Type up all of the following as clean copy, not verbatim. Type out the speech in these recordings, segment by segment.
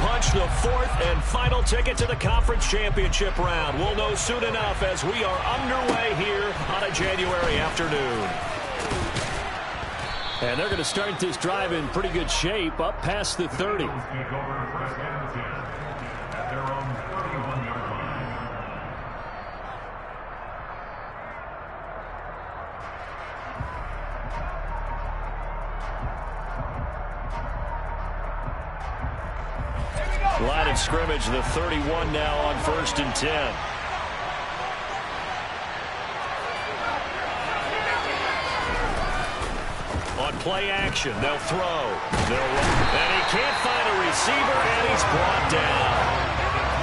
punch the fourth and final ticket to the conference championship round. We'll know soon enough as we are underway here on a January afternoon. And they're going to start this drive in pretty good shape, up past the 30. Line of scrimmage, the 31 now on 1st and 10. On play action, they'll throw. They'll run. And he can't find a receiver, and he's brought down.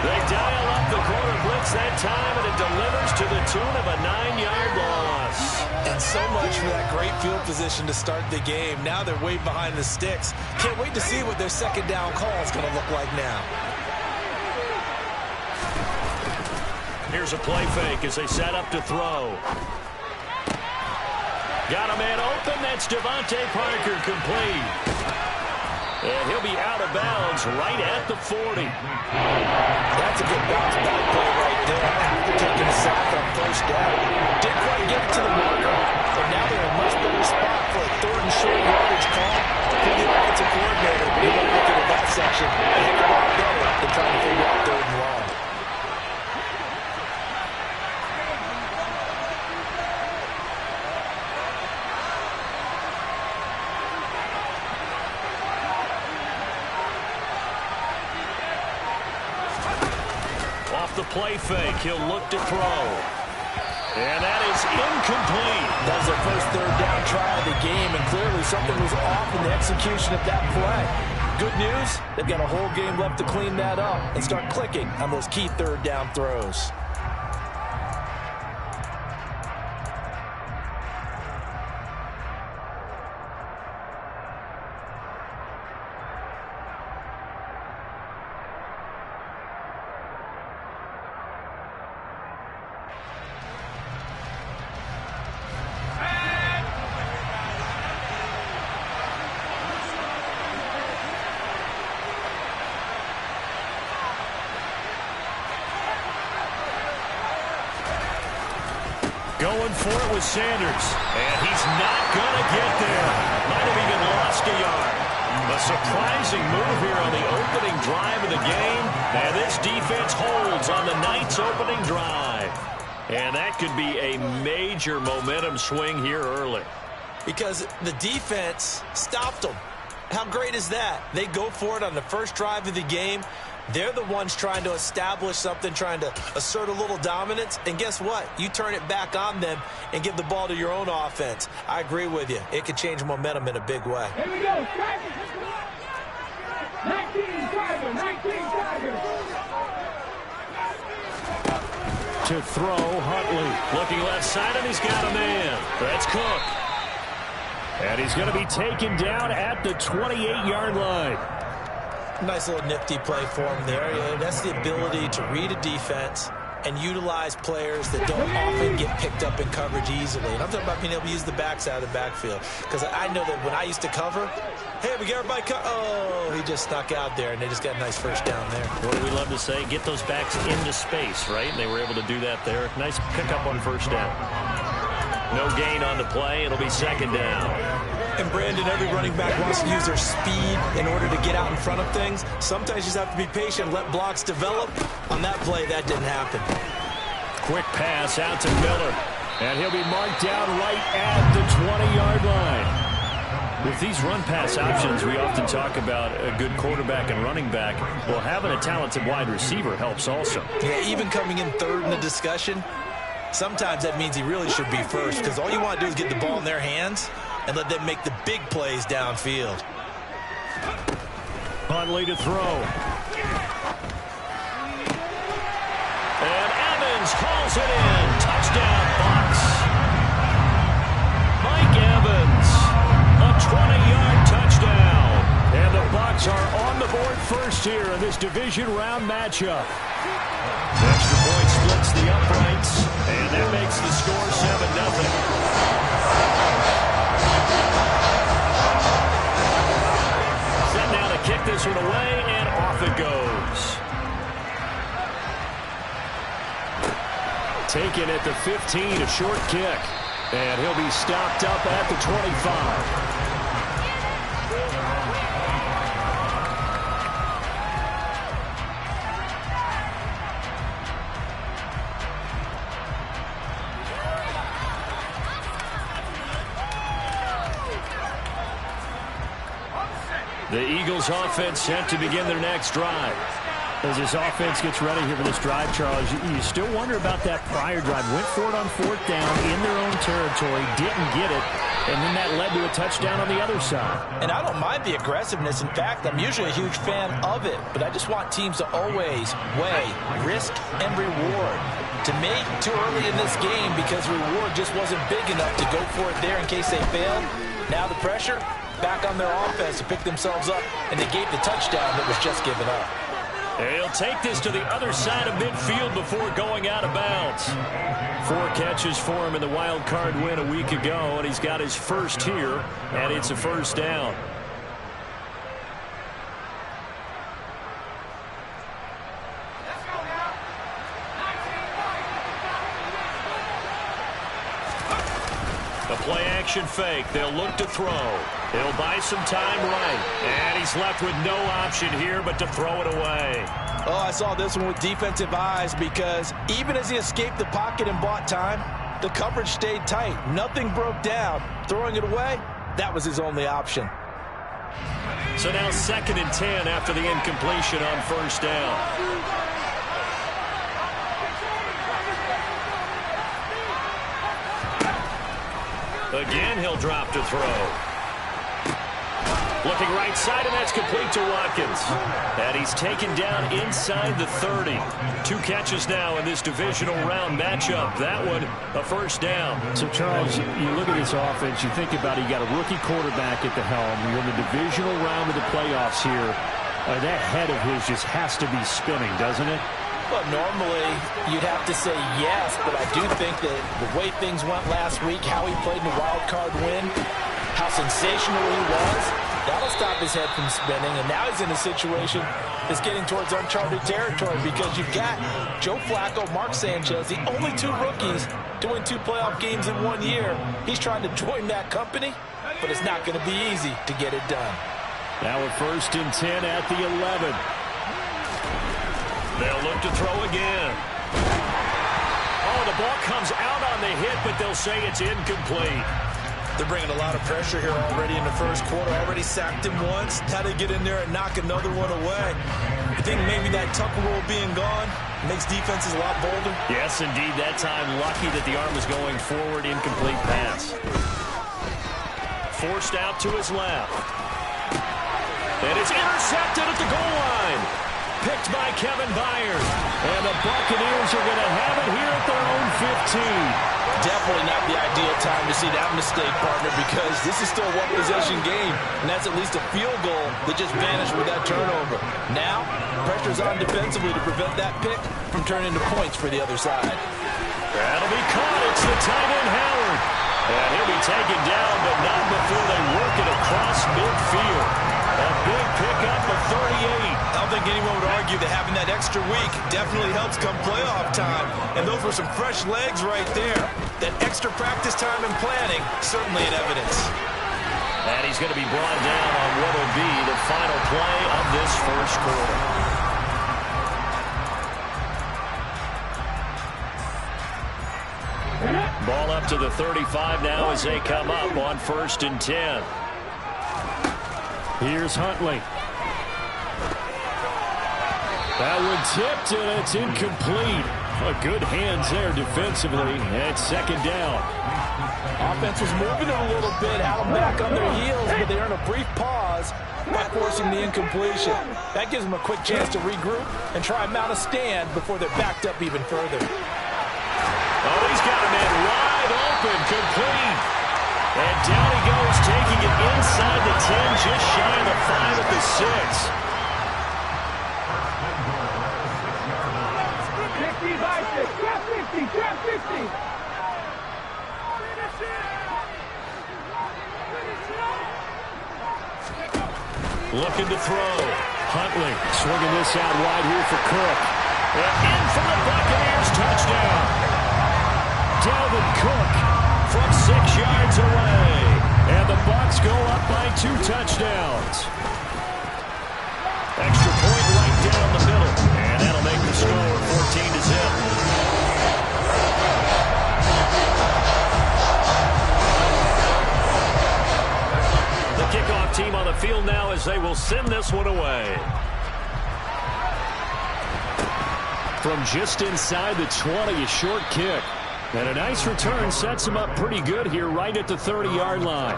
They dial up the corner blitz that time, and it delivers to the tune of a 9-yard loss. And so much for that great field position to start the game. Now they're way behind the sticks. Can't wait to see what their second down call is going to look like now. Here's a play fake as they set up to throw. Got a man open. That's Devontae Parker, complete. And he'll be out of bounds right at the 40. That's a good bounce back play right there. After taking a sack on 1st down. Didn't quite get it to the marker. But now they're in a much better spot for a 3rd and short yardage call. For the offensive coordinator, you're going to look at that section a heck of a lot better than trying to figure out 3rd and long. The play fake. He'll look to throw. And that is incomplete. That was their first 3rd down try of the game, and clearly something was off in the execution of that play. Good news, they've got a whole game left to clean that up and start clicking on those key 3rd down throws. Going for it with Sanders. And he's not going to get there. Might have even lost a yard. A surprising move here on the opening drive of the game. And this defense holds on the Knights' opening drive. And that could be a major momentum swing here early. Because the defense stopped them. How great is that? They go for it on the first drive of the game. They're the ones trying to establish something, trying to assert a little dominance. And guess what? You turn it back on them and give the ball to your own offense. I agree with you. It could change momentum in a big way. Here we go. 19 Tigers. To throw, Huntley looking left side, and he's got a man. That's Cook. And he's going to be taken down at the 28-yard line. Nice little nifty play for him there. Yeah, that's the ability to read a defense and utilize players that don't often get picked up in coverage easily. And I'm talking about being able to use the backside of the backfield. Because I know that when I used to cover, hey, we got everybody oh, he just snuck out there, and they just got a nice first down there. What do we love to say? Get those backs into space, right? And they were able to do that there. Nice pickup on 1st down. No gain on the play. It'll be 2nd down. And Brandon, every running back wants to use their speed in order to get out in front of things. Sometimes you just have to be patient, let blocks develop. On that play, that didn't happen. Quick pass out to Miller. And he'll be marked down right at the 20-yard line. With these run-pass options, we often talk about a good quarterback and running back. Well, having a talented wide receiver helps also. Yeah, even coming in 3rd in the discussion, sometimes that means he really should be first, because all you want to do is get the ball in their hands and let them make the big plays downfield. Huntley to throw. And Evans hauls it in. Touchdown, Bucs. Mike Evans, a 20-yard touchdown. And the Bucs are on the board first here in this division round matchup. Extra point splits the uprights, and that makes the score 7-0. Set now to kick this one away, and off it it goes. Taken at the 15, a short kick. And he'll be stopped up at the 25. The Eagles offense set to begin their next drive. As this offense gets ready here for this drive, Charles, you still wonder about that prior drive. Went for it on 4th down in their own territory, didn't get it, and then that led to a touchdown on the other side. And I don't mind the aggressiveness. In fact, I'm usually a huge fan of it, but I just want teams to always weigh risk and reward. To me, too early in this game because reward just wasn't big enough to go for it there in case they failed. Now the pressure back on their offense to pick themselves up, and they gave the touchdown that was just given up. He'll take this to the other side of midfield before going out of bounds. 4 catches for him in the wild card win a week ago, and he's got his first here, and it's a first down. A play-action fake. They'll look to throw. He'll buy some time right. And he's left with no option here but to throw it away. Oh, I saw this one with defensive eyes because even as he escaped the pocket and bought time, the coverage stayed tight. Nothing broke down. Throwing it away, that was his only option. So now 2nd and 10 after the incompletion on first down. Again, he'll drop to throw. Looking right side, and that's complete to Watkins. And he's taken down inside the 30. 2 catches now in this divisional round matchup. That one, a first down. So, Charles, you look at this offense, you think about it, you got a rookie quarterback at the helm. You're in the divisional round of the playoffs here. That head of his just has to be spinning, doesn't it? Well, normally you'd have to say yes, but I do think that the way things went last week, how he played in the wild card win, how sensational he was, that'll stop his head from spinning. And now he's in a situation that's getting towards uncharted territory because you've got Joe Flacco, Mark Sanchez, the only 2 rookies to win 2 playoff games in 1 year. He's trying to join that company, but it's not going to be easy to get it done. Now a 1st and 10 at the 11. They'll look to throw again. Oh, the ball comes out on the hit, but they'll say it's incomplete. They're bringing a lot of pressure here already in the first quarter. Already sacked him once. Had to get in there and knock another one away. I think maybe that Tucker rule being gone makes defenses a lot bolder. Yes, indeed. That time, lucky that the arm was going forward. Incomplete pass. Forced out to his left. And it's intercepted at the goal line. Picked by Kevin Byard. And the Buccaneers are going to have it here at their own 15. Definitely not the ideal time to see that mistake, partner, because this is still a one-possession game, and that's at least a field goal that just vanished with that turnover. Now, pressure's on defensively to prevent that pick from turning into points for the other side. That'll be caught. It's the tight end, Howard. And he'll be taken down, but not before they work it across midfield. A big pickup of 38. I don't think anyone would argue that having that extra week definitely helps come playoff time. And those were some fresh legs right there. That extra practice time and planning, certainly in evidence. And he's going to be brought down on what will be the final play of this first quarter. Ball up to the 35 now as they come up on 1st and 10. Here's Huntley. That one tipped, and it's incomplete. Good hands there defensively, and it's 2nd down. Offense was moving it a little bit, had them back on their heels, but they earned a brief pause by forcing the incompletion. That gives them a quick chance to regroup and try and mount a stand before they're backed up even further. Oh, he's got a man wide open, complete. And down he goes, taking it inside the 10, just shy of the 5 at the 6. 50, trap 50. Looking to throw. Huntley swinging this out wide here for Cook. And in for the Buccaneers touchdown. Dalvin Cook from 6 yards away. And the Bucs go up by 2 touchdowns. Extra point right down the middle. And that'll make the score 14-0. The kickoff team on the field now as they will send this one away. From just inside the 20, a short kick. And a nice return sets him up pretty good here right at the 30-yard line.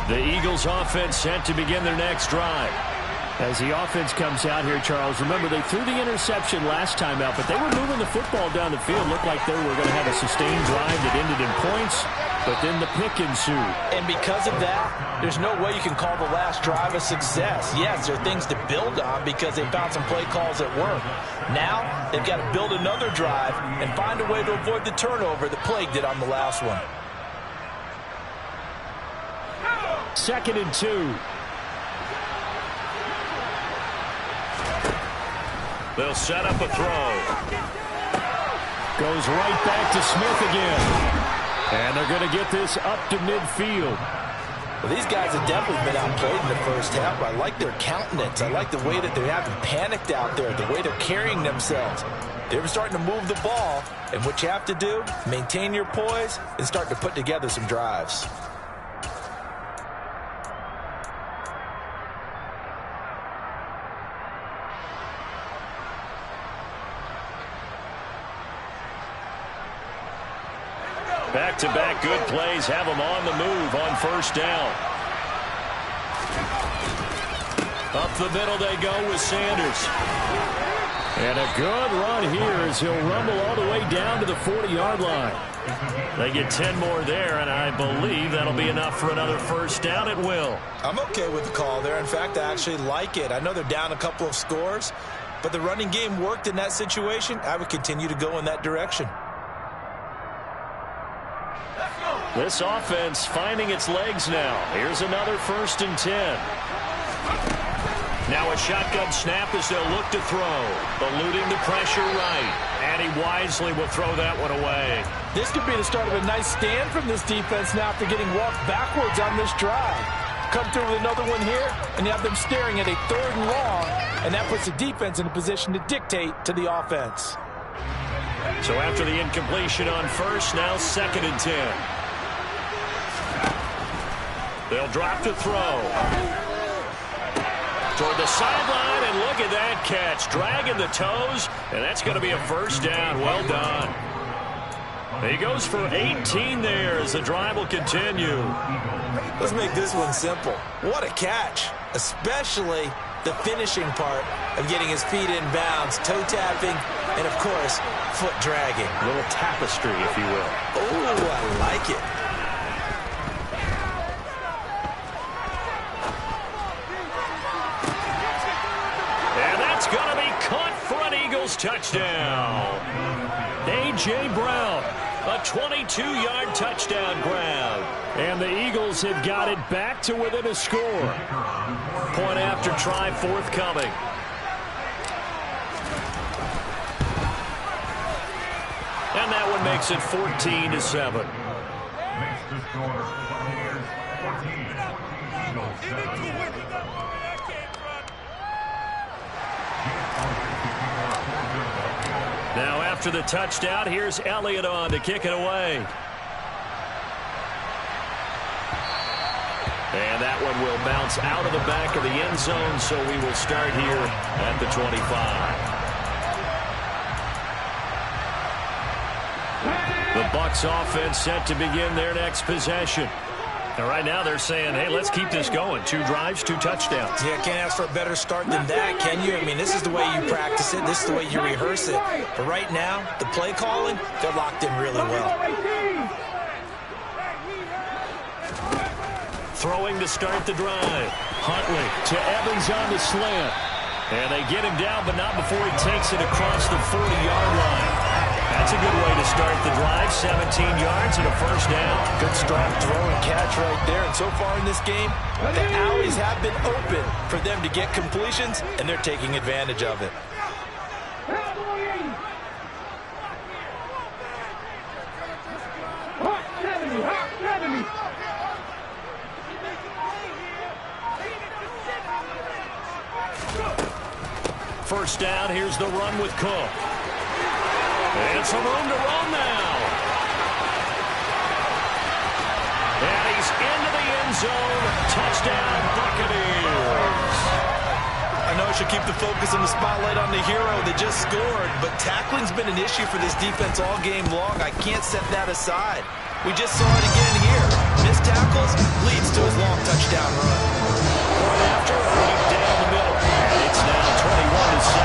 The Eagles offense set to begin their next drive. As the offense comes out here, Charles, remember they threw the interception last time out, but they were moving the football down the field. Looked like they were going to have a sustained drive that ended in points, but then the pick ensued. And because of that, there's no way you can call the last drive a success. Yes, there are things to build on because they found some play calls that work. Now, they've got to build another drive and find a way to avoid the turnover that plagued it on the last one. 2nd and 2. They'll set up a throw. Goes right back to Smith again. And they're going to get this up to midfield. Well, these guys have definitely been outplayed in the first half. I like their countenance. I like the way that they haven't panicked out there, the way they're carrying themselves. They're starting to move the ball. And what you have to do, maintain your poise and start to put together some drives. Back-to-back good plays have them on the move on first down. Up the middle they go with Sanders. And a good run here as he'll rumble all the way down to the 40-yard line. They get 10 more there, and I believe that'll be enough for another first down. It will. I'm okay with the call there. In fact, I actually like it. I know they're down a couple of scores, but the running game worked in that situation. I would continue to go in that direction. This offense finding its legs now. Here's another 1st and 10. Now a shotgun snap as they'll look to throw. Eluding the pressure right. And he wisely will throw that one away. This could be the start of a nice stand from this defense now after getting walked backwards on this drive. Come through with another one here, and you have them staring at a 3rd and long, and that puts the defense in a position to dictate to the offense. So after the incompletion on first, now 2nd and 10. They'll drop to throw. Toward the sideline, and look at that catch. Dragging the toes, and that's going to be a first down. Well done. He goes for 18 there as the drive will continue. Let's make this one simple. What a catch, especially the finishing part of getting his feet in bounds, toe tapping, and, of course, foot dragging. A little tapestry, if you will. Oh, I like it. Touchdown. A.J. Brown, a 22-yard touchdown grab. And the Eagles have got it back to within a score. Point after try forthcoming. And that one makes it 14-7. Now after the touchdown, here's Elliott on to kick it away. And that one will bounce out of the back of the end zone, so we will start here at the 25. The Bucs offense set to begin their next possession. And right now they're saying, hey, let's keep this going. 2 drives, 2 touchdowns. Yeah, can't ask for a better start than that, can you? I mean, this is the way you practice it. This is the way you rehearse it. But right now, the play calling, they're locked in really well. Throwing to start the drive. Huntley to Evans on the slant. And they get him down, but not before he takes it across the 40-yard line. That's a good way to start the drive. 17 yards and a first down. Good strong throw and catch right there. And so far in this game, the alleys have been open for them to get completions, and they're taking advantage of it. First down, here's the run with Cook. And some room to run now. And he's into the end zone. Touchdown, Buccaneers. I know I should keep the focus and the spotlight on the hero that just scored, but tackling's been an issue for this defense all game long. I can't set that aside. We just saw it again here. Missed tackles leads to his long touchdown run. Point after, right down the middle. And it's now 21-7.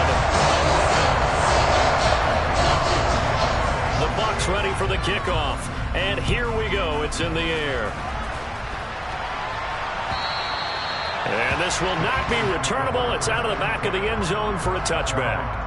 The Bucs ready for the kickoff. And here we go. It's in the air. And this will not be returnable. It's out of the back of the end zone for a touchback.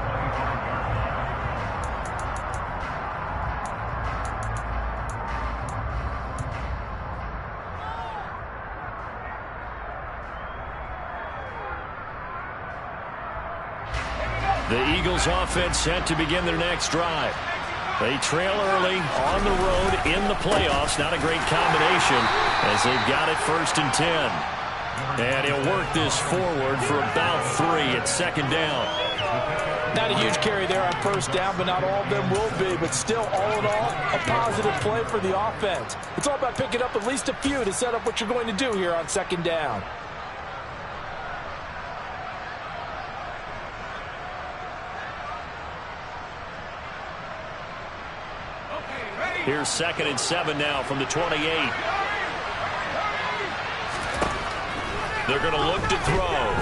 The Eagles offense set to begin their next drive. They trail early on the road in the playoffs. Not a great combination as they've got it 1st and 10. And he'll work this forward for about 3 at 2nd down. Not a huge carry there on 1st down, but not all of them will be. But still, all in all, a positive play for the offense. It's all about picking up at least a few to set up what you're going to do here on 2nd down. Here's 2nd and 7 now from the 28. They're going to look to throw.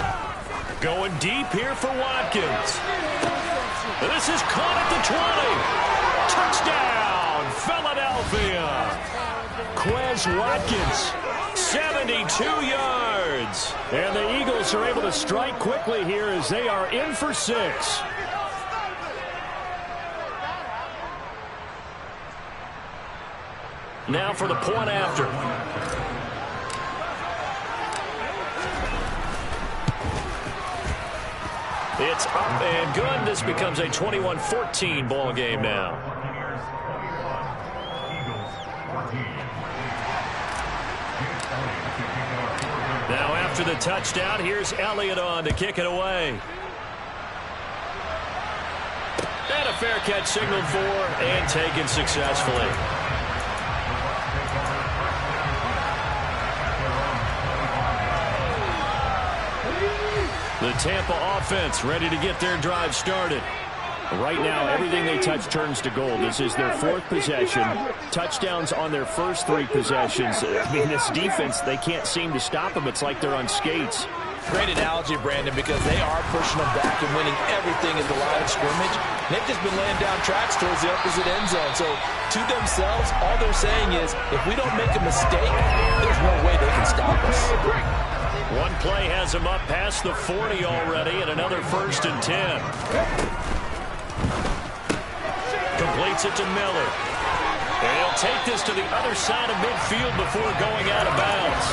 Going deep here for Watkins. This is caught at the 20. Touchdown, Philadelphia. Quez Watkins, 72 yards. And the Eagles are able to strike quickly here as they are in for 6. Now for the point after. It's up and good. This becomes a 21-14 ball game now. Now after the touchdown, here's Elliott on to kick it away. And a fair catch signaled for and taken successfully. The Tampa offense ready to get their drive started. Right now, everything they touch turns to gold. This is their 4th possession. Touchdowns on their first 3 possessions. I mean, this defense, they can't seem to stop them. It's like they're on skates. Great analogy, Brandon, because they are pushing them back and winning everything at the line of scrimmage. They've just been laying down tracks towards the opposite end zone. So, to themselves, all they're saying is, if we don't make a mistake, there's no way they can stop us. One play has him up past the 40 already, and another 1st and 10. Completes it to Miller. And he'll take this to the other side of midfield before going out of bounds.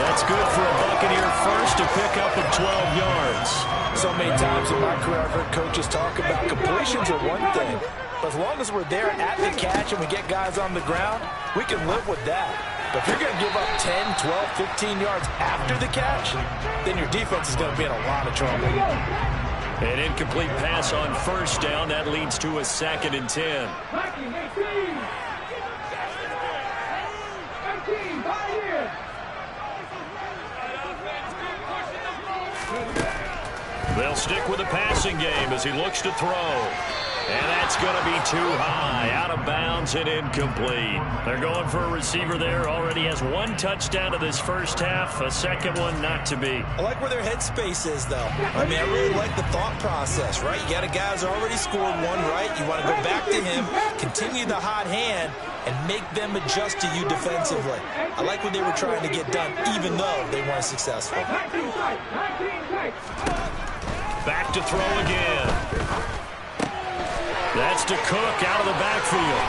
That's good for a Buccaneer first to pick up of 12 yards. So many times in my career, I've heard coaches talk about completions are one thing. But as long as we're there at the catch and we get guys on the ground, we can live with that. But if you're going to give up 10, 12, 15 yards after the catch, then your defense is going to be in a lot of trouble. An incomplete pass on 1st down. That leads to a 2nd and 10. They'll stick with the passing game as he looks to throw. And that's going to be too high, out of bounds and incomplete. They're going for a receiver there. Already has 1 touchdown to this first half, a 2nd one not to be. I like where their headspace is, though. I mean, I really like the thought process, right? You got a guy who's already scored 1, right? You want to go back to him, continue the hot hand, and make them adjust to you defensively. I like what they were trying to get done, even though they weren't successful. Back to throw again. That's to Cook out of the backfield.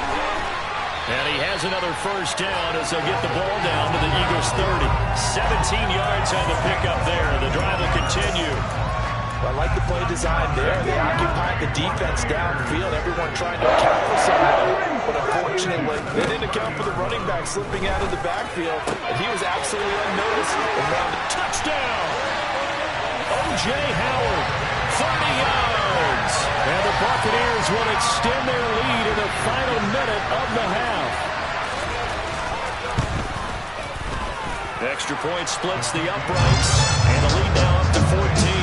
And he has another first down as they'll get the ball down to the Eagles' 30. 17 yards on the pickup there. The drive will continue. Well, I like the play design there. They occupied the defense downfield. Everyone trying to account for somebody. But unfortunately, they didn't account for the running back slipping out of the backfield. And he was absolutely unnoticed. Touchdown! O.J. Howard, 30 yards. And the Buccaneers will extend their lead in the final minute of the half. Extra point splits the uprights. And the lead now up to 14.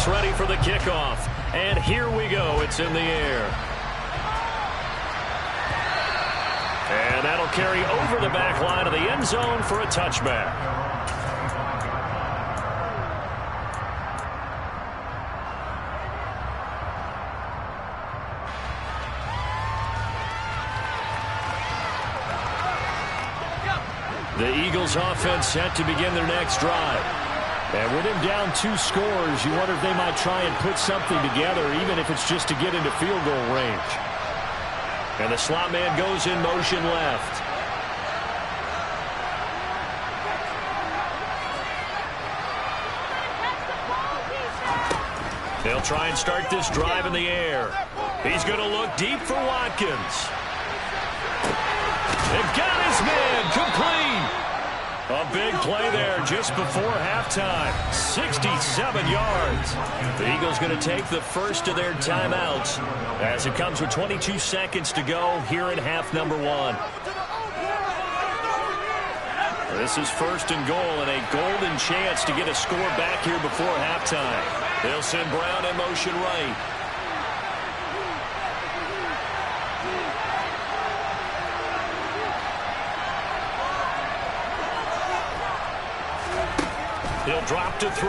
Ready for the kickoff. And here we go. It's in the air. And that'll carry over the back line of the end zone for a touchback. The Eagles offense set to begin their next drive. And with him down 2 scores, you wonder if they might try and put something together, even if it's just to get into field goal range. And the slot man goes in motion left. They'll try and start this drive in the air. He's going to look deep for Watkins. They've got his man complete. A big play there just before halftime. 67 yards. The Eagles going to take the first of their timeouts as it comes with 22 seconds to go here in half number 1. This is first and goal and a golden chance to get a score back here before halftime. They'll send Brown in motion right. He'll drop to throw.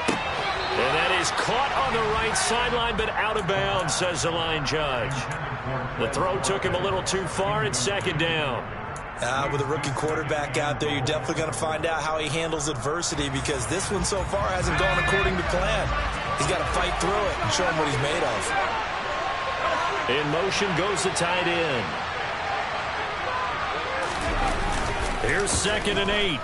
And that is caught on the right sideline, but out of bounds, says the line judge. The throw took him a little too far. It's second down. With a rookie quarterback out there, you're definitely going to find out how he handles adversity because this one so far hasn't gone according to plan. He's got to fight through it and show him what he's made of. In motion goes the tight end. Here's 2nd and 8.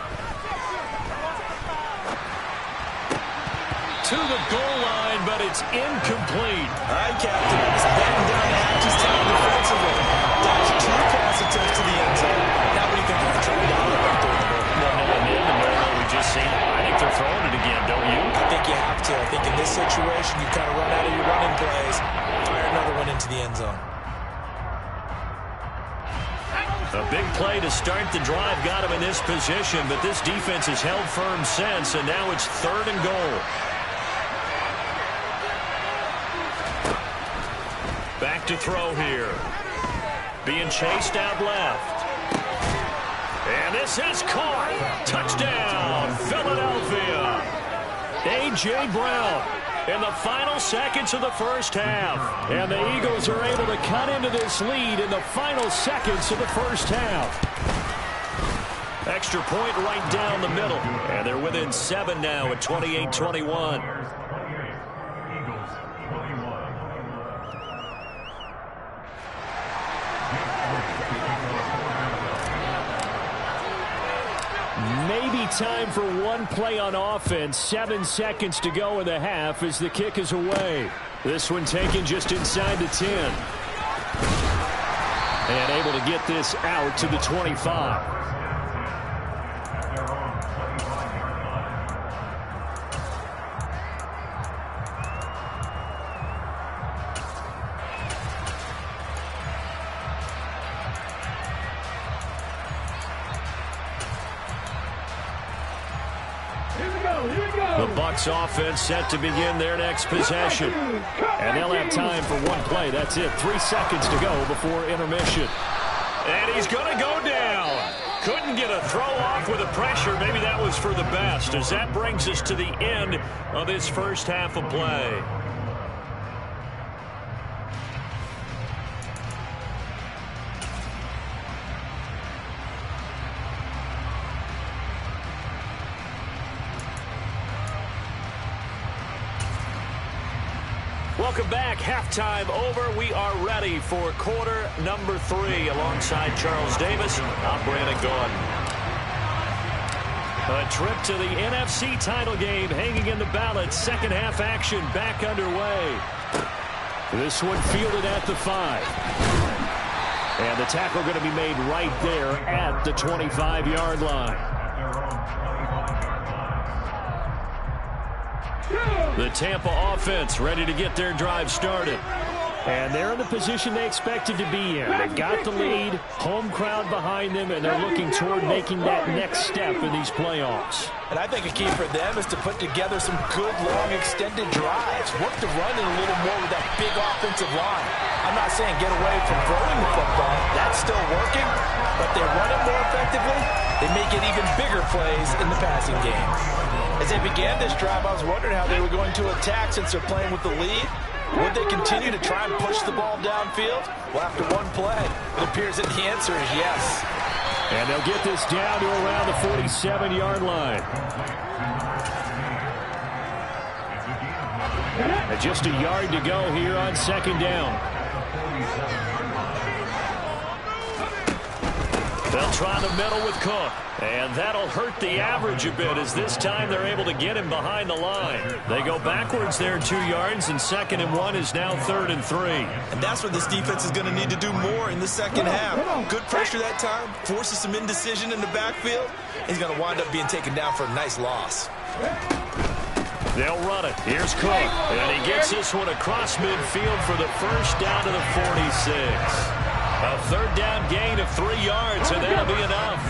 To the goal line, but it's incomplete. All right, Captain. He's batting down the hatches down defensively. Dodged 2 pass attempts to the end zone. Now what do you think of the try down right there? We just seen it. I think they're throwing it again, don't you? I think you have to. I think in this situation, you kind of run out of your running plays, fire another one into the end zone. A big play to start the drive got him in this position, but this defense has held firm since, and now it's 3rd and goal. Back to throw here. Being chased out left. And this is caught. Touchdown, Philadelphia. A.J. Brown in the final seconds of the first half. And the Eagles are able to cut into this lead in the final seconds of the first half. Extra point right down the middle. And they're within 7 now at 28-21. Maybe time for one play on offense. 7 seconds to go in the half as the kick is away. This one taken just inside the 10. And able to get this out to the 25. The Bucs offense set to begin their next possession. And they'll have time for one play. That's it. 3 seconds to go before intermission. And he's going to go down. Couldn't get a throw off with the pressure. Maybe that was for the best, as that brings us to the end of this first half of play. Welcome back. Halftime over. We are ready for quarter number 3. Alongside Charles Davis, I'm Brandon Gaudin. A trip to the NFC title game hanging in the balance. Second half action back underway. This one fielded at the 5. And the tackle going to be made right there at the 25-yard line. The Tampa offense ready to get their drive started. And they're in the position they expected to be in. They've got the lead, home crowd behind them, and they're looking toward making that next step in these playoffs. And I think a key for them is to put together some good, long, extended drives. Work the run in a little more with that big offensive line. I'm not saying get away from throwing the football. That's still working. But they run it more effectively. They make it even bigger plays in the passing game. As they began this drive, I was wondering how they were going to attack since they're playing with the lead. Would they continue to try and push the ball downfield? Well, after one play, it appears that the answer is yes. And they'll get this down to around the 47-yard line. And just a yard to go here on second down. They'll try the middle with Cook. And that'll hurt the average a bit as this time they're able to get him behind the line. They go backwards there 2 yards, and 2nd and 1 is now 3rd and 3. And that's what this defense is going to need to do more in the second half. Good pressure that time, forces some indecision in the backfield. He's going to wind up being taken down for a nice loss. They'll run it. Here's Cook. And he gets this one across midfield for the first down to the 46. A 3rd down gain of 3 yards, and that'll be enough.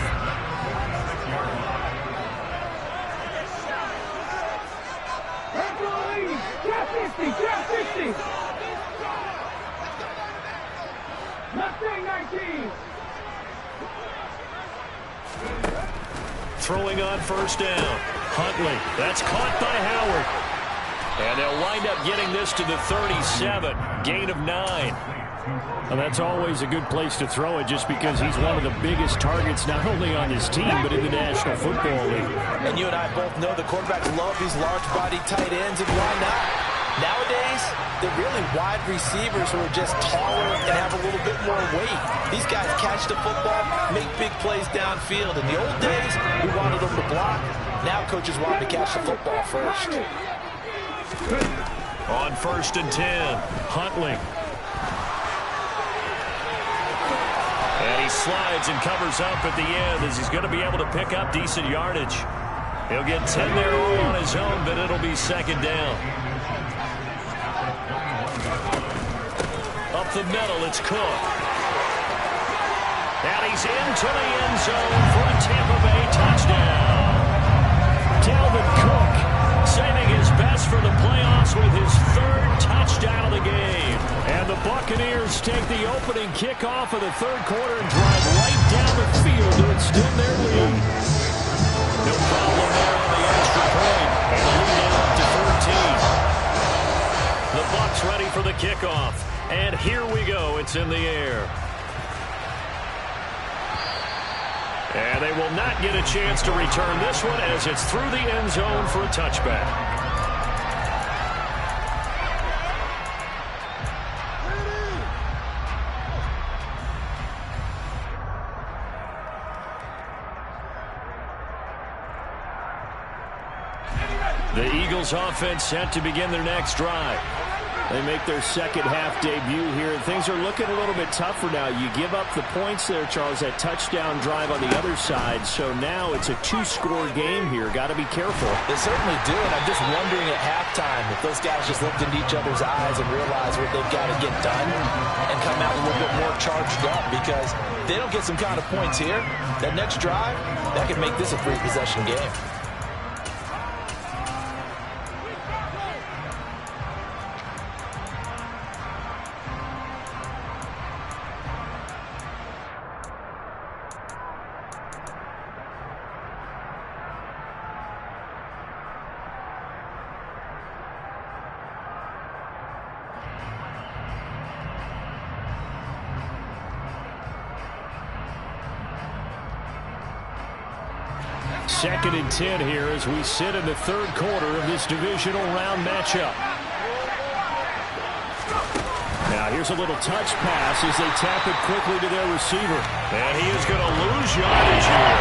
Trap 60. Mustang 19. Throwing on first down. Huntley. That's caught by Howard. And they'll wind up getting this to the 37. Gain of 9. And that's always a good place to throw it just because he's one of the biggest targets not only on his team but in the National Football League. And you and I both know the quarterbacks love these large-body tight ends, and why not? Nowadays, they're really wide receivers who are just taller and have a little bit more weight. These guys catch the football, make big plays downfield. In the old days, we wanted them to block. Now coaches want to catch the football first. On 1st and 10, Huntley. And he slides and covers up at the end as he's going to be able to pick up decent yardage. He'll get 10 there all on his own, but it'll be 2nd down. Up the middle, it's Cook. And he's into the end zone for a Tampa Bay touchdown. Dalvin Cook saving his best for the playoffs with his 3rd touchdown of the game. And the Buccaneers take the opening kickoff of the 3rd quarter and drive right down the field to extend their lead. No problem there on the extra point. And the lead up to 13. The Bucs ready for the kickoff. And here we go. It's in the air. And they will not get a chance to return this one as it's through the end zone for a touchback. The Eagles offense set to begin their next drive. They make their second half debut here, and things are looking a little bit tougher now. You give up the points there, Charles, that touchdown drive on the other side. So now it's a 2-score game here. Got to be careful. They certainly do, and I'm just wondering at halftime if those guys just looked into each other's eyes and realized what they've got to get done and come out a little bit more charged up, because if they don't get some kind of points here, that next drive, that could make this a 3-possession game. Second and 10 here as we sit in the 3rd quarter of this divisional round matchup. Here's a little touch pass as they tap it quickly to their receiver. And he is going to lose yardage here.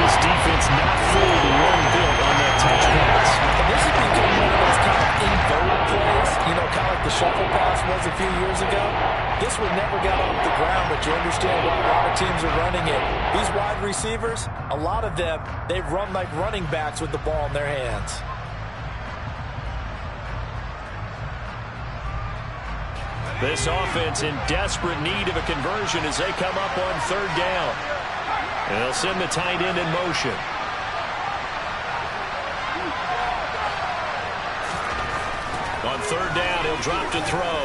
This defense not fully built on that touch pass. And this has become one of those kind of inverted plays, kind of like the shuffle pass was a few years ago. This one never got off the ground, but you understand why a lot of teams are running it. These wide receivers, a lot of them, they run like running backs with the ball in their hands. This offense in desperate need of a conversion as they come up on third down. And they'll send the tight end in motion. On third down, he'll drop to throw.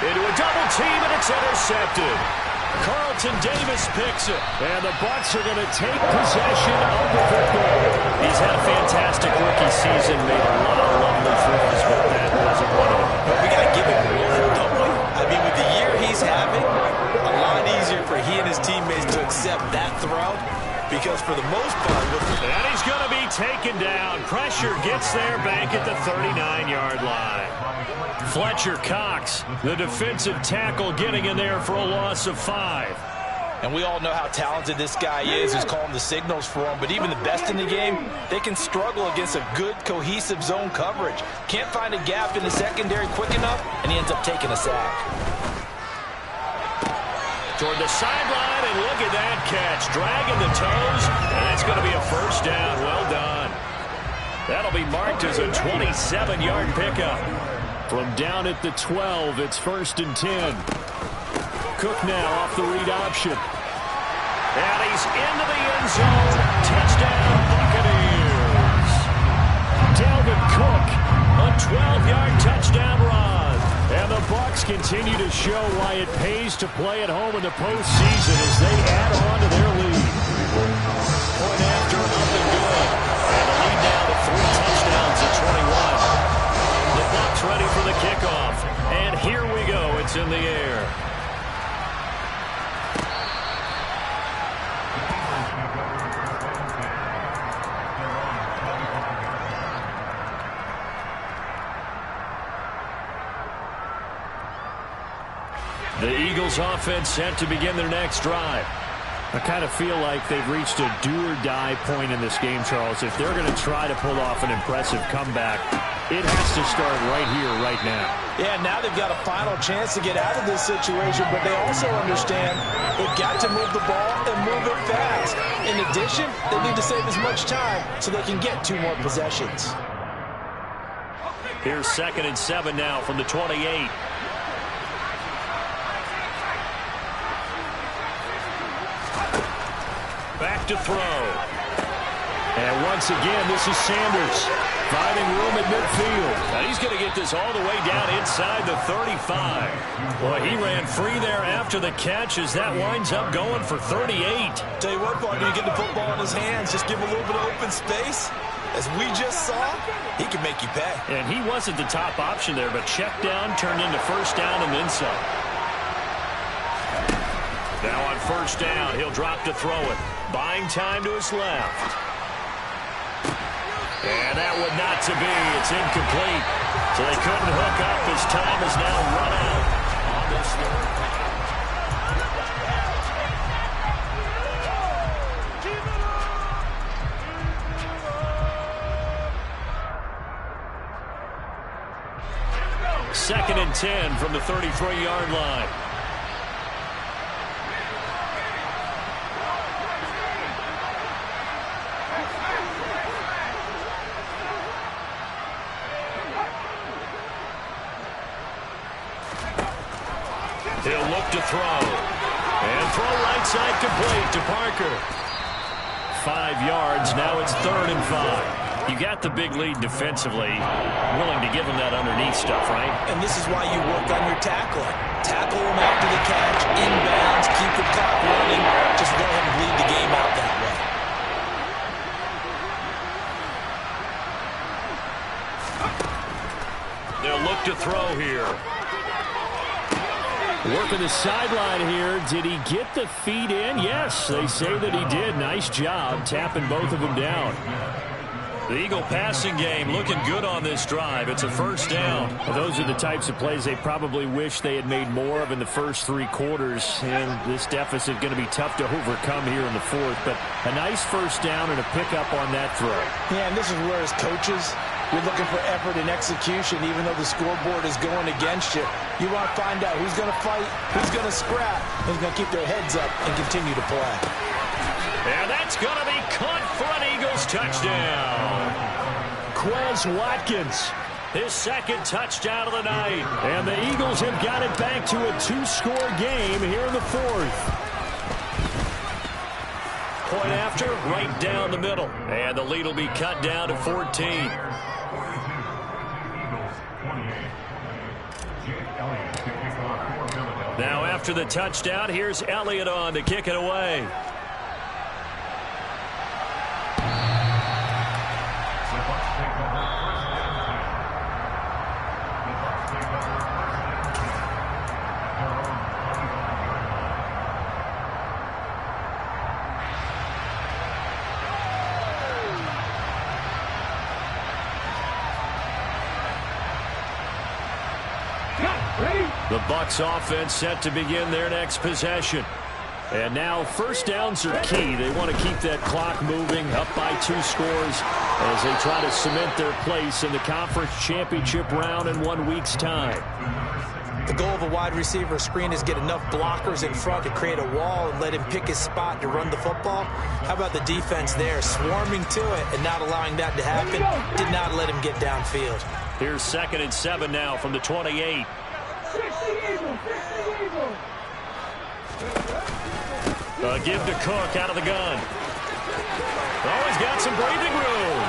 Into a double team, and it's intercepted. Carlton Davis picks it. And the Bucs are going to take possession of the football. He's had a fantastic rookie season, made a lot of lovely throws, but that wasn't one of them. But we got to give him one, don't we? I mean, with the year he's having, a lot easier for he and his teammates to accept that throw. Because for the most part, and he's going to be taken down. Pressure gets there back at the 39-yard line. Fletcher Cox, the defensive tackle, getting in there for a loss of 5. And we all know how talented this guy is, who's calling the signals for him. But even the best in the game, they can struggle against a good, cohesive zone coverage. Can't find a gap in the secondary quick enough, and he ends up taking a sack. Toward the sideline, and look at that catch. Dragging the toes, and it's going to be a first down. Well done. That'll be marked as a 27-yard pickup. From down at the 12, it's 1st and 10. Cook now off the read option. And he's into the end zone. Touchdown, Buccaneers. Dalvin Cook, a 12-yard touchdown run. And the Bucs continue to show why it pays to play at home in the postseason as they add on to their lead. Point after, nothing good. And the lead now to 3 touchdowns at 21. The Bucs ready for the kickoff. And here we go. It's in the air. The Eagles offense set to begin their next drive. I kind of feel like they've reached a do-or-die point in this game, Charles. If they're going to try to pull off an impressive comeback, it has to start right here, right now. Yeah, now they've got a final chance to get out of this situation, but they also understand they've got to move the ball and move it fast. In addition, they need to save as much time so they can get 2 more possessions. Here's 2nd and 7 now from the 28. Back to throw. And once again, this is Sanders finding room at midfield. Now he's going to get this all the way down inside the 35. Boy, he ran free there after the catch as that winds up going for 38. Tell you what, partner, you get the football in his hands, just give him a little bit of open space. As we just saw, he can make you pay. And he wasn't the top option there, but check down turned into first down and then some. Now on first down, he'll drop to throw it. Buying time to his left. And that one not to be. It's incomplete. So they couldn't hook up. His time is now run out on this third. Second and 10 from the 33-yard line. He'll look to throw. And throw right side complete to Parker. 5 yards. Now it's 3rd and 5. You got the big lead defensively. Willing to give him that underneath stuff, right? And this is why you work on your tackling. Tackle him after the catch, inbounds, keep the clock running. Just let him bleed the game out that way. They'll look to throw here. Working the sideline here. Did he get the feet in? Yes, they say that he did. Nice job tapping both of them down. The Eagle passing game looking good on this drive. It's a first down. Well, those are the types of plays they probably wish they had made more of in the first 3 quarters. And this deficit going to be tough to overcome here in the fourth. But a nice first down and a pickup on that throw. Yeah, and this is where as coaches, you're looking for effort and execution, even though the scoreboard is going against you. You want to find out who's going to fight, who's going to scrap, who's going to keep their heads up and continue to play. And that's going to be caught for an Eagles touchdown. Quez Watkins, His second touchdown of the night. and the Eagles have got it back to a 2-score game here in the fourth. Point after, right down the middle. And the lead will be cut down to 14. Now after the touchdown, here's Elliott on to kick it away. The Bucs offense set to begin their next possession. And now first downs are key. They want to keep that clock moving, up by 2 scores as they try to cement their place in the conference championship round in 1 week's time. The goal of a wide receiver screen is get enough blockers in front to create a wall and let him pick his spot to run the football. How about the defense there, swarming to it and not allowing that to happen? Did not let him get downfield. Here's 2nd and 7 now from the 28. 60 Eagles, 60 Eagles. A give to Cook out of the gun. Oh, he's got some breathing room.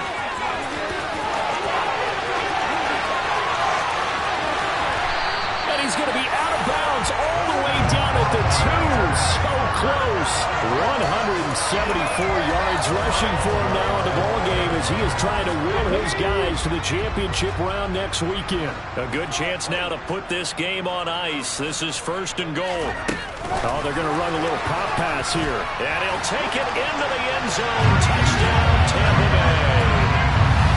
And he's going to be out of bounds all the way down at the 2. So close. 174 yards rushing for him now in the ballgame as he is trying to will his guys to the championship round next weekend. A good chance now to put this game on ice. This is 1st and goal. Oh, they're going to run a little pop pass here. And he'll take it into the end zone. Touchdown, Tampa Bay.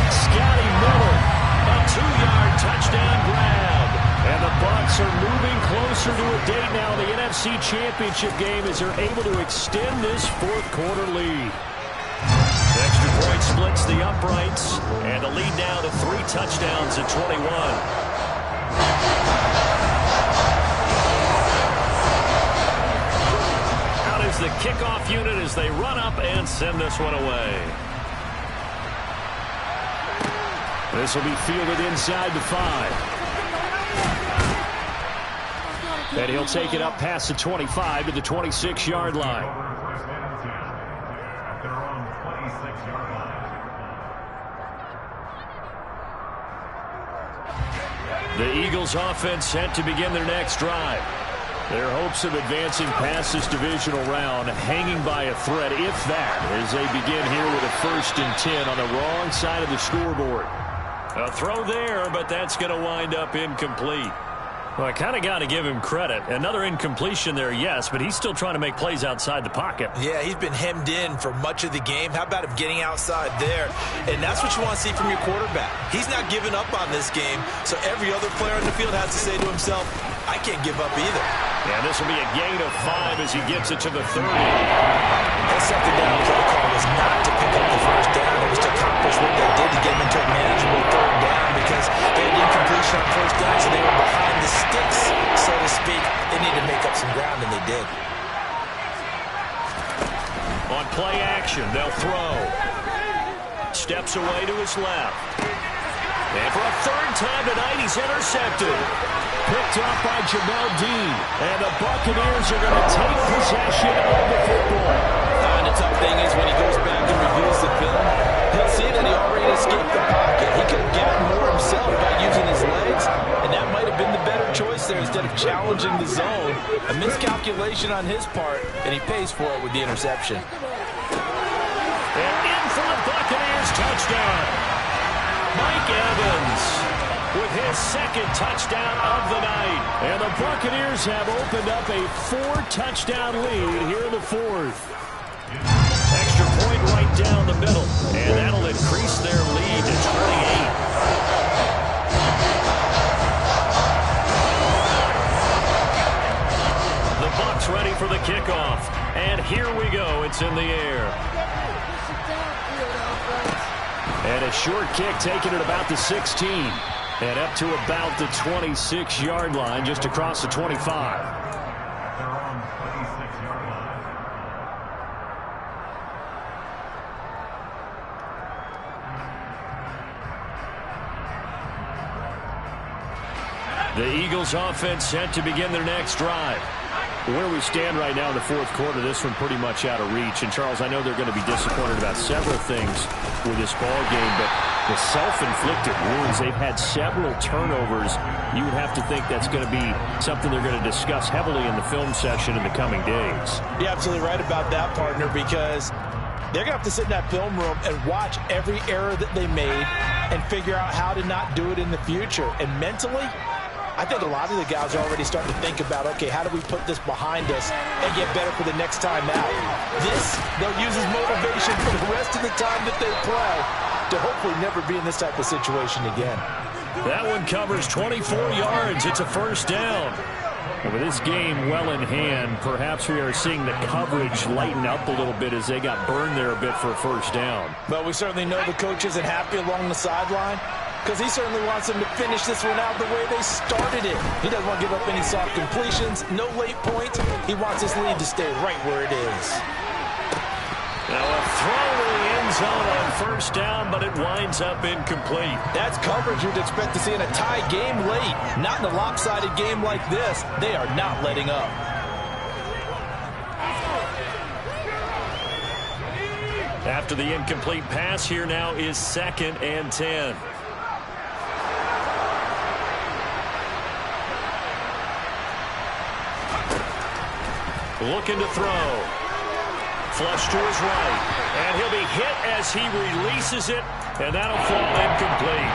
Scotty Miller. A 2-yard touchdown grab. And the Bucs are moving closer to a date now in the NFC Championship game as they're able to extend this 4th quarter lead. Extra point splits the uprights. And the lead now to 3 touchdowns at 21. The kickoff unit as they run up and send this one away. This will be fielded inside the 5. And he'll take it up past the 25 to the 26-yard line. The Eagles offense set to begin their next drive. Their hopes of advancing past this divisional round hanging by a thread, if that, as they begin here with a 1st and 10 on the wrong side of the scoreboard. A throw there, but that's going to wind up incomplete. Well, I kind of got to give him credit. Another incompletion there, yes, but he's still trying to make plays outside the pocket. Yeah, he's been hemmed in for much of the game. How about him getting outside there? And that's what you want to see from your quarterback. He's not giving up on this game, so every other player on the field has to say to himself, I can't give up either. And this will be a gain of 5 as he gets it to the 30. That 2nd down play call was not to pick up the 1st down. It was to accomplish what they did to get him into a manageable 3rd down because they had incompletion on 1st down, so they were behind the sticks, so to speak. They needed to make up some ground, and they did. On play action, they'll throw. Steps away to his left. And for a 3rd time tonight, he's intercepted. Picked up by Jamel Dean. And the Buccaneers are going to take possession of the football. And the tough thing is when he goes back and reviews the film, he'll see that he already escaped the pocket. He could have gotten more himself by using his legs, and that might have been the better choice there instead of challenging the zone. A miscalculation on his part, and he pays for it with the interception. And in for the Buccaneers touchdown. Mike Evans with his 2nd touchdown of the night. And the Buccaneers have opened up a 4-touchdown lead here in the 4th. Extra point right down the middle. And that'll increase their lead It's in the air. And a short kick taken at about the 16. And up to about the 26-yard line, just across the 25. The Eagles offense set to begin their next drive. Where we stand right now in the fourth quarter, this one pretty much out of reach. And, Charles, I know they're going to be disappointed about several things with this ball game, but the self-inflicted wounds, they've had several turnovers. You would have to think that's going to be something they're going to discuss heavily in the film session in the coming days. You're absolutely right about that, partner, because they're going to have to sit in that film room and watch every error that they made and figure out how to not do it in the future. And mentally, I think a lot of the guys are already starting to think about, okay, how do we put this behind us and get better for the next time out? This, they'll use as motivation for the rest of the time that they play to hopefully never be in this type of situation again. That one covers 24 yards. It's a first down. And with this game well in hand, perhaps we are seeing the coverage lighten up a little bit as they got burned there a bit for a first down. But we certainly know the coach isn't happy along the sideline, because he certainly wants them to finish this one out the way they started it. He doesn't want to give up any soft completions, no late points. He wants his lead to stay right where it is. Now a throw to the end zone on first down, but it winds up incomplete. That's coverage you'd expect to see in a tie game late. Not in a lopsided game like this. They are not letting up. After the incomplete pass, here now is 2nd and 10. Looking to throw. Flush to his right. And he'll be hit as he releases it. And that'll fall incomplete.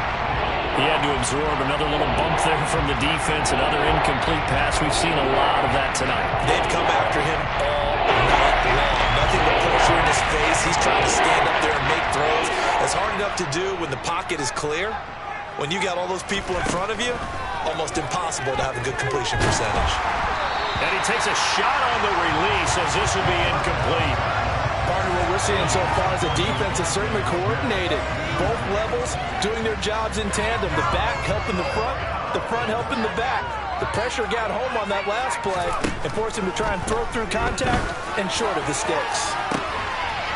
He had to absorb another little bump there from the defense. Another incomplete pass. We've seen a lot of that tonight. They've come after him all night long. Nothing but pressure in his face. He's trying to stand up there and make throws. It's hard enough to do when the pocket is clear. When you got all those people in front of you, almost impossible to have a good completion percentage. And he takes a shot on the release as this will be incomplete. Partner, what we're seeing so far is the defense is certainly coordinated. Both levels doing their jobs in tandem. The back helping the front helping the back. The pressure got home on that last play and forced him to try and throw through contact and short of the sticks.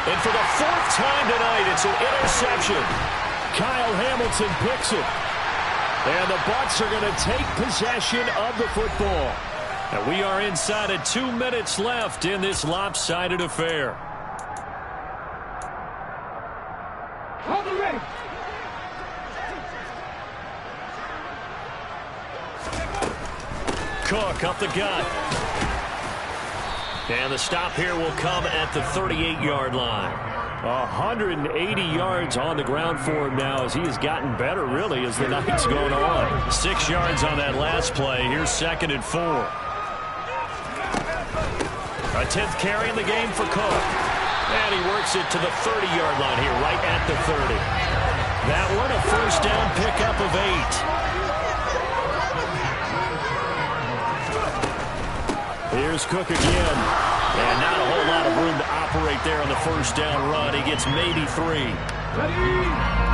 And for the 4th time tonight, it's an interception. Kyle Hamilton picks it. And the Bucs are going to take possession of the football. And we are inside of 2 minutes left in this lopsided affair. Hold the ready. Cook up the gut. And the stop here will come at the 38-yard line. 180 yards on the ground for him now as he has gotten better, really, as the night's going on. 6 yards on that last play. Here's 2nd and 4. A 10th carry in the game for Cook. And he works it to the 30-yard line here, right at the 30. That one, a first down pickup of 8. Here's Cook again. And not a whole lot of room to operate there on the first down run. He gets maybe 3. Ready.